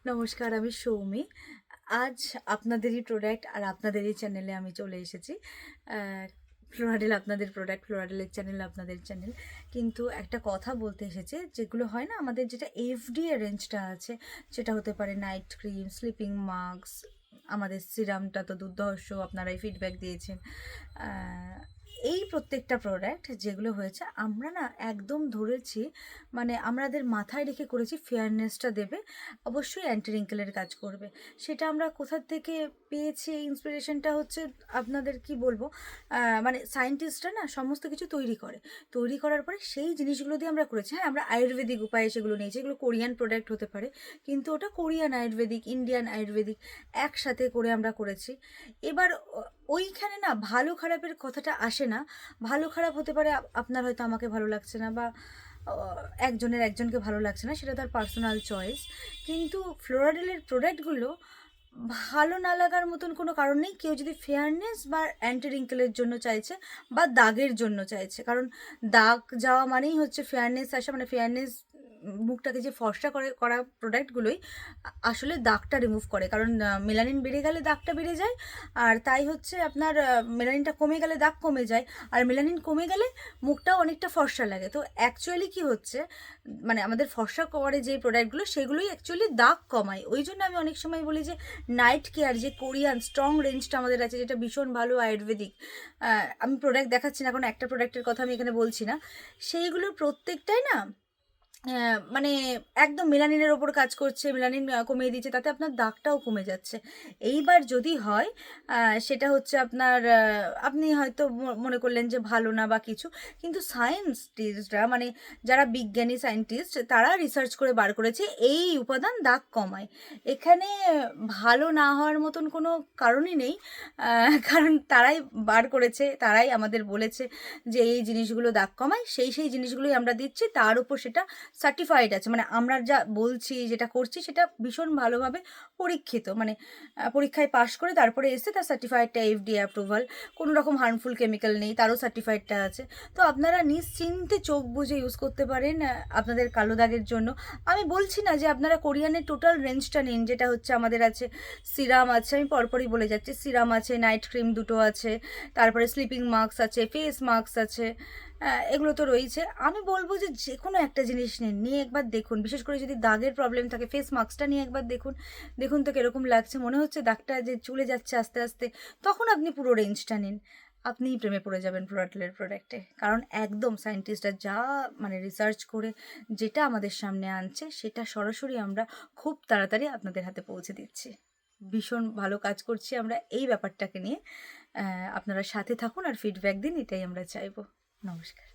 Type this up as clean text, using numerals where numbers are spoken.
নমস্কার, আমি সৌমি। আজ আপনাদেরই প্রোডাক্ট আর আপনাদেরই চ্যানেলে আমি চলে এসেছি। আ ফ্লোরাডেল আপনাদের প্রোডাক্ট, ফ্লোরাডেলের চ্যানেল আপনাদের চ্যানেল। কিন্তু একটা কথা বলতে এসেছি, যেগুলো হয় না আমাদের যেটা এফডিএ রেঞ্জটা আছে, সেটা হতে পারে নাইট ক্রিম, স্লিপিং মাস্ক, আমাদের সিরামটা তো দুর্ধর্ষ, আপনারাই ফিডব্যাক দিয়েছেন। আ এই প্রত্যেকটা প্রোডাক্ট যেগুলো হয়েছে আমরা না একদম ধরেছি, মানে আমাদের মাথায় রেখে করেছি ফেয়ারনেসটা দেবে, অবশ্যই অ্যান্টি রিঙ্কেলের কাজ করবে। সেটা আমরা কোথা থেকে পেয়েছি এই ইন্সপিরেশনটা হচ্ছে, আপনাদের কি বলবো, মানে সায়েন্টিস্টরা না সমস্ত কিছু তৈরি করে, তৈরি করার পরে সেই জিনিসগুলো দিয়ে আমরা করেছি। হ্যাঁ, আমরা আয়ুর্বেদিক উপায়ে সেগুলো নিয়েছি, এগুলো কোরিয়ান প্রোডাক্ট হতে পারে, কিন্তু ওটা কোরিয়ান আয়ুর্বেদিক, ইন্ডিয়ান আয়ুর্বেদিক একসাথে করে আমরা করেছি। এবার ওইখানে না ভালো খারাপের কথাটা আসে না। ভালো খারাপ হতে পারে, আপনার হয়তো আমাকে ভালো লাগছে না, বা একজনের একজনকে ভালো লাগছে না, সেটা তার পার্সোনাল চয়েস। কিন্তু ফ্লোরাডেলের প্রোডাক্টগুলো ভালো না লাগার মতন কোনো কারণ নেই। কেউ যদি ফেয়ারনেস বা অ্যান্টি রিঙ্কেলের জন্য চাইছে, বা দাগের জন্য চাইছে, কারণ দাগ যাওয়া মানেই হচ্ছে ফেয়ারনেস আসা, মানে ফেয়ারনেস মুখটাকে যে ফর্সা করে করা প্রোডাক্টগুলোই আসলে দাগটা রিমুভ করে, কারণ মেলানিন বেড়ে গেলে দাগটা বেড়ে যায়, আর তাই হচ্ছে আপনার মেলানিনটা কমে গেলে দাগ কমে যায়, আর মেলানিন কমে গেলে মুখটাও অনেকটা ফর্সা লাগে। তো অ্যাকচুয়ালি কি হচ্ছে, মানে আমাদের ফর্সা করে যে প্রোডাক্টগুলো সেগুলোই অ্যাকচুয়ালি দাগ কমায়। ওই জন্য আমি অনেক সময় বলি যে নাইট কেয়ার যে কোরিয়ান স্ট্রং রেঞ্জটা আমাদের আছে, যেটা ভীষণ ভালো আয়ুর্বেদিক, আমি প্রোডাক্ট দেখাচ্ছি না, কোনো একটা প্রোডাক্টের কথা আমি এখানে বলছি না, সেইগুলোর প্রত্যেকটাই না মানে একদম মেলানিনের ওপর কাজ করছে, মেলানিন কমিয়ে দিচ্ছে, তাতে আপনার দাগটাও কমে যাচ্ছে। এইবার যদি হয় সেটা হচ্ছে আপনার, আপনি হয়তো মনে করলেন যে ভালো না বা কিছু, কিন্তু সায়েন্টিস্টরা, মানে যারা বিজ্ঞানী সায়েন্টিস্ট, তারা রিসার্চ করে বার করেছে এই উপাদান দাগ কমায়। এখানে ভালো না হওয়ার মতন কোনো কারণই নেই, কারণ তারাই বার করেছে, তারাই আমাদের বলেছে যে এই জিনিসগুলো দাগ কমায়, সেই জিনিসগুলোই আমরা দিচ্ছি, তার উপর সেটা সার্টিফাইড আছে, মানে আমরা যা বলছি যেটা করছি সেটা ভীষণ ভালোভাবে পরীক্ষিত, মানে পরীক্ষায় পাশ করে তারপরে এসে তার সার্টিফাইডটা এফডিএ অ্যাপ্রুভাল, কোনো রকম হার্মফুল কেমিক্যাল নেই, তারও সার্টিফাইডটা আছে। তো আপনারা নিশ্চিন্তে চোখ বুজে ইউজ করতে পারেন আপনাদের কালো দাগের জন্য। আমি বলছি না যে আপনারা কোরিয়ানের টোটাল রেঞ্জটা নিন, যেটা হচ্ছে আমাদের আছে সিরাম আছে, আমি পরপরই বলে যাচ্ছি, সিরাম আছে, নাইট ক্রিম দুটো আছে, তারপরে স্লিপিং মাস্ক আছে, ফেস মাস্ক আছে, এগুলো তো রয়েছে। আমি বলবো যে যে কোনো একটা জিনিস নিন, নিয়ে একবার দেখুন, বিশেষ করে যদি দাগের প্রবলেম থাকে ফেস মাস্কটা নিয়ে একবার দেখুন, দেখুন তো কীরকম লাগছে, মনে হচ্ছে দাগটা যে চলে যাচ্ছে আস্তে আস্তে, তখন আপনি পুরো রেঞ্জটা নিন, আপনিই প্রেমে পড়ে যাবেন ফ্লোরাটেলের প্রোডাক্টে। কারণ একদম সায়েন্টিস্টরা যা মানে রিসার্চ করে যেটা আমাদের সামনে আনছে, সেটা সরাসরি আমরা খুব তাড়াতাড়ি আপনাদের হাতে পৌঁছে দিচ্ছি। ভীষণ ভালো কাজ করছি আমরা এই ব্যাপারটাকে নিয়ে। আপনারা সাথে থাকুন আর ফিডব্যাক দিন, এটাই আমরা চাইবো। নমস্কার।